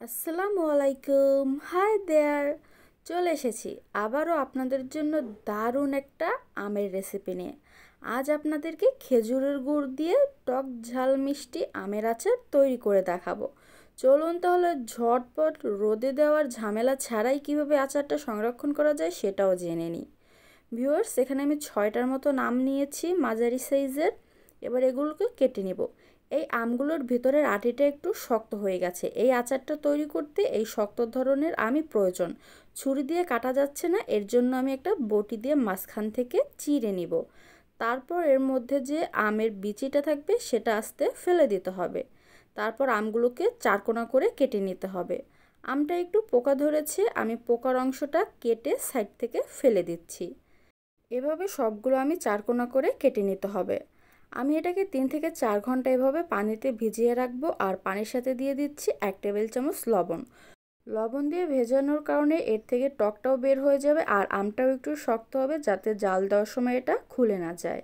আসসালামু আলাইকুম, hi there. চলে এসেছি আবারও আপনাদের জন্য দারুণ একটা আমের রেসিপি নিয়ে। আজ আপনাদেরকে খেজুরের গুড় দিয়ে টক ঝাল মিষ্টি আমের আচার তৈরি করে দেখাবো। চলুন তাহলে ঝটপট রোদে দেওয়ার ঝামেলা ছাড়াই কিভাবে আচারটা সংরক্ষণ করা যায় সেটাও জেনে নিই। ভিউয়ার্স, এখানে আমি 6টার মতো আম নিয়েছি মাঝারি সাইজের। এবার এগুলোকে কেটে নিব। এই আমগুলোর ভিতরের আটিটা একটু শক্ত হয়ে গেছে। এই আচারটা তৈরি করতে এই শক্ত ধরনের আমই প্রয়োজন। ছুরি দিয়ে কাটা যাচ্ছে না, এর জন্য আমি একটা বটি দিয়ে মাঝখান থেকে চিড়ে নিব। তারপর এর মধ্যে যে আমের বিচিটা থাকবে সেটা আস্তে ফেলে দিতে হবে। তারপর আমগুলোকে চারকোনা করে কেটে নিতে হবে। আমটা একটু পোকা ধরেছে, আমি পোকার অংশটা কেটে সাইড থেকে ফেলে দিচ্ছি। এভাবে সবগুলো আমি চারকোনা করে কেটে নিতে হবে। আমি এটাকে 3 থেকে 4 ঘন্টা এভাবে পানিতে ভিজিয়ে রাখবো। আর পানির সাথে দিয়ে দিচ্ছি 1 টেবিল চামচ লবণ। লবণ দিয়ে ভেজানোর কারণে এর থেকে টকটাও বের হয়ে যাবে আর আমটাও একটু শক্ত হবে, যাতে জাল দেওয়ার সময় এটা খুলে না যায়।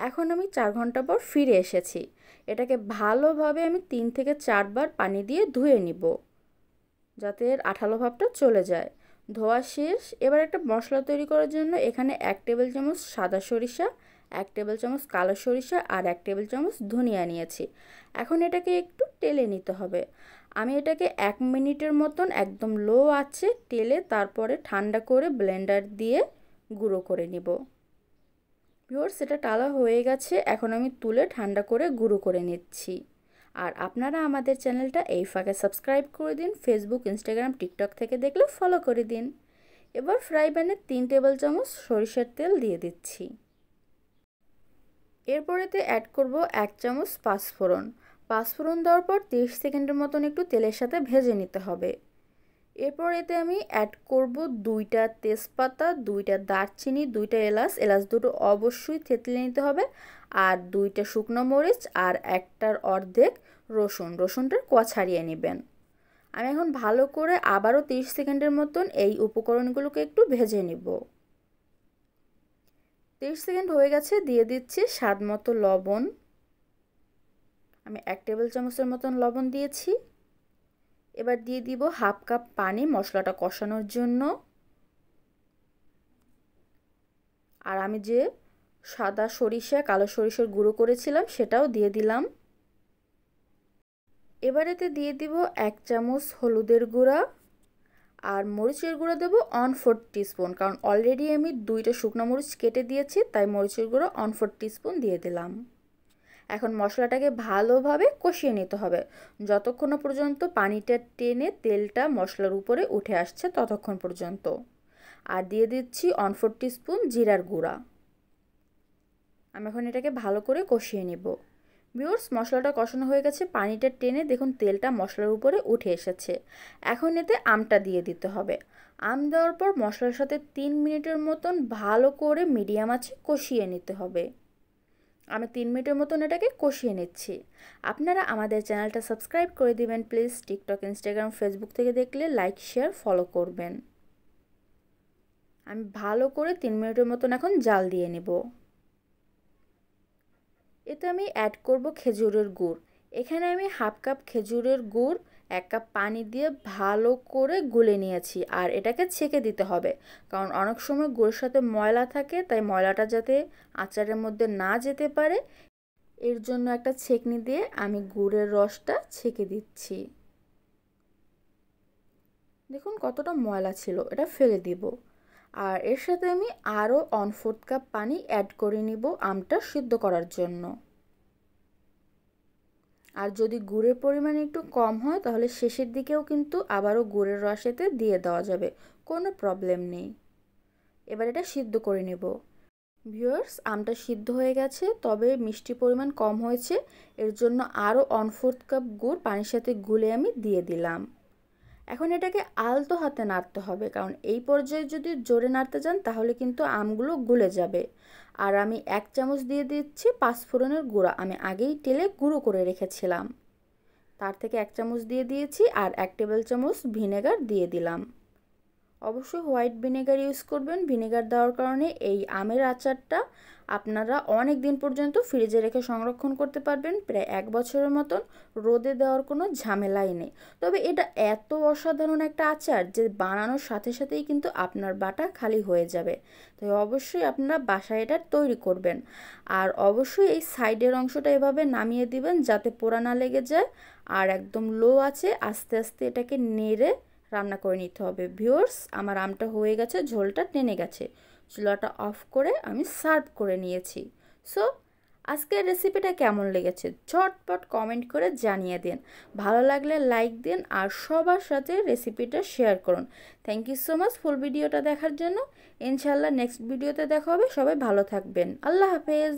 এখন আমি 4 ঘন্টা পর ফিরে এসেছি। এটাকে ভালোভাবে আমি 3 থেকে 4 বার পানি দিয়ে ধুয়ে নিব, যাতে এর আঠালো ভাবটা চলে যায়। ধোয়া শেষ। এবার একটা মশলা তৈরি করার জন্য এখানে 1 টেবিল চামচ সাদা সরিষা, 1 টেবিল চামচ কালো সরিষা আর 1 টেবিল চামচ ধনিয়া নিয়েছি। এখন এটাকে একটু টেলে নিতে হবে। আমি এটাকে 1 মিনিটের মতন একদম লো আঁচে টেলে তারপরে ঠান্ডা করে ব্লেন্ডার দিয়ে গুঁড়ো করে নিব। ভিউয়ার্স, এটা টালা হয়ে গেছে। এখন আমি তুলে ঠান্ডা করে গুঁড়ো করে নিচ্ছি। আর আপনারা আমাদের চ্যানেলটা এই ফাঁকে সাবস্ক্রাইব করে দিন। ফেসবুক, ইনস্টাগ্রাম, টিকটক থেকে দেখলে ফলো করে দিন। এবার ফ্রাই প্যানে 3 টেবিল চামচ সরিষার তেল দিয়ে দিচ্ছি। এরপরেতে অ্যাড করব 1 চামচ পাঁচফোড়ন। পাঁচফোড়ন দেওয়ার পর 30 সেকেন্ডের মতন একটু তেলের সাথে ভেজে নিতে হবে। এরপর এতে আমি অ্যাড করব 2টা তেজপাতা, 2টা দারচিনি, 2টা এলাচ। এলাচ দুটো অবশ্যই থেতলে নিতে হবে। আর 2টা শুকনো মরিচ আর একটার অর্ধেক রসুন। রসুনটার কোয়া ছাড়িয়ে নেবেন। আমি এখন ভালো করে আবারও 30 সেকেন্ডের মতন এই উপকরণগুলোকে একটু ভেজে নিব। 30 সেকেন্ড হয়ে গেছে, দিয়ে দিচ্ছি স্বাদ মতো লবণ। আমি 1 টেবিল চামচের মতন লবণ দিয়েছি। এবার দিয়ে দিব হাফ কাপ পানি মশলাটা কষানোর জন্য। আর আমি যে সাদা সরিষা কালো সরিষার গুঁড়ো করেছিলাম সেটাও দিয়ে দিলাম। এবার এতে দিয়ে দিব 1 চামচ হলুদের গুঁড়া। আর মরিচের গুঁড়ো দেবো 1/4 টিস্পুন, কারণ অলরেডি আমি 2টা শুকনো মরিচ কেটে দিয়েছি, তাই মরিচের গুঁড়ো 1/4 টিস্পুন দিয়ে দিলাম। এখন মশলাটাকে ভালোভাবে কষিয়ে নিতে হবে যতক্ষণ পর্যন্ত পানিটা টেনে তেলটা মশলার উপরে উঠে আসছে ততক্ষণ পর্যন্ত। আর দিয়ে দিচ্ছি 1/4 টিস্পুন জিরার গুঁড়া। আমি এখন এটাকে ভালো করে কষিয়ে নিব। ভিউয়ার্স, মশলাটা কষানো হয়ে গেছে, পানিটা টেনে দেখুন তেলটা মশলার উপরে উঠে এসেছে। এখন এতে আমটা দিয়ে দিতে হবে। আম দেওয়ার পর মশলার সাথে 3 মিনিটের মতন ভালো করে মিডিয়াম আঁচে কষিয়ে নিতে হবে। আমি 3 মিনিটের মতন এটাকে কষিয়ে নিচ্ছি। আপনারা আমাদের চ্যানেলটা সাবস্ক্রাইব করে দিবেন প্লিজ। টিকটক, ইনস্টাগ্রাম, ফেসবুক থেকে দেখলে লাইক, শেয়ার, ফলো করবেন। আমি ভালো করে 3 মিনিটের মতন এখন জাল দিয়ে নেব। এতে আমি অ্যাড করব খেজুরের গুড়। এখানে আমি হাফ কাপ খেজুরের গুড় 1 কাপ পানি দিয়ে ভালো করে গুলে নিয়েছি। আর এটাকে ছেঁকে দিতে হবে, কারণ অনেক সময় গুড়ের সাথে ময়লা থাকে, তাই ময়লাটা যাতে আচারের মধ্যে না যেতে পারে এর জন্য একটা ছেঁকনি দিয়ে আমি গুড়ের রসটা ছেঁকে দিচ্ছি। দেখুন কতটা ময়লা ছিল, এটা ফেলে দিব। আর এর সাথে আমি আরও 1/4 কাপ পানি অ্যাড করে নিব আমটা সিদ্ধ করার জন্য। আর যদি গুড়ের পরিমাণ একটু কম হয় তাহলে শেষের দিকেও কিন্তু আবারও গুড়ের রস এতে দিয়ে দেওয়া যাবে, কোনো প্রবলেম নেই। এবার এটা সিদ্ধ করে নেব। ভিউয়ার্স, আমটা সিদ্ধ হয়ে গেছে, তবে মিষ্টি পরিমাণ কম হয়েছে, এর জন্য আরও 1/4 কাপ গুড় পানির সাথে গুলে আমি দিয়ে দিলাম। এখন এটাকে আলতো হাতে নাড়তে হবে, কারণ এই পর্যায়ে যদি জোরে নাড়তে যান তাহলে কিন্তু আমগুলো গলে যাবে। আর আমি 1 চামচ দিয়ে দিচ্ছি পাঁচফোড়নের গুঁড়া। আমি আগেই তেলে গুঁড়ো করে রেখেছিলাম, তার থেকে 1 চামচ দিয়ে দিয়েছি। আর 1 টেবিল চামচ ভিনেগার দিয়ে দিলাম। অবশ্যই হোয়াইট ভিনেগার ইউজ করবেন। ভিনেগার দেওয়ার কারণে এই আমের আচারটা আপনারা অনেক দিন পর্যন্ত ফ্রিজে রেখে সংরক্ষণ করতে পারবেন, প্রায় 1 বছরের মতন। রোদে দেওয়ার কোনো ঝামেলাই নেই। তবে এটা এত অসাধারণ একটা আচার যে বানানোর সাথে সাথেই কিন্তু আপনার বাটা খালি হয়ে যাবে। তো অবশ্যই আপনারা বাসায় এটা তৈরি করবেন। আর অবশ্যই এই সাইডের অংশটা এভাবে নামিয়ে দিবেন যাতে পোড়া না লেগে যায়। আর একদম লো আছে আস্তে আস্তে এটাকে নেড়ে রান্না করে নিতে হবে। ভিউয়ার্স, আমার আমটা হয়ে গেছে, ঝোলটা টেনে গেছে। চুলাটা অফ করে আমি সার্ভ করে নিয়েছি। সো আজকের রেসিপিটা কেমন লেগেছে ঝটপট কমেন্ট করে জানিয়ে দিন। ভালো লাগলে লাইক দিন আর সবার সাথে রেসিপিটা শেয়ার করুন। থ্যাংক ইউ সো মাচ ফুল ভিডিওটা দেখার জন্য। ইনশাআল্লাহ নেক্সট ভিডিওতে দেখা হবে। সবাই ভালো থাকবেন। আল্লাহ হাফেজ।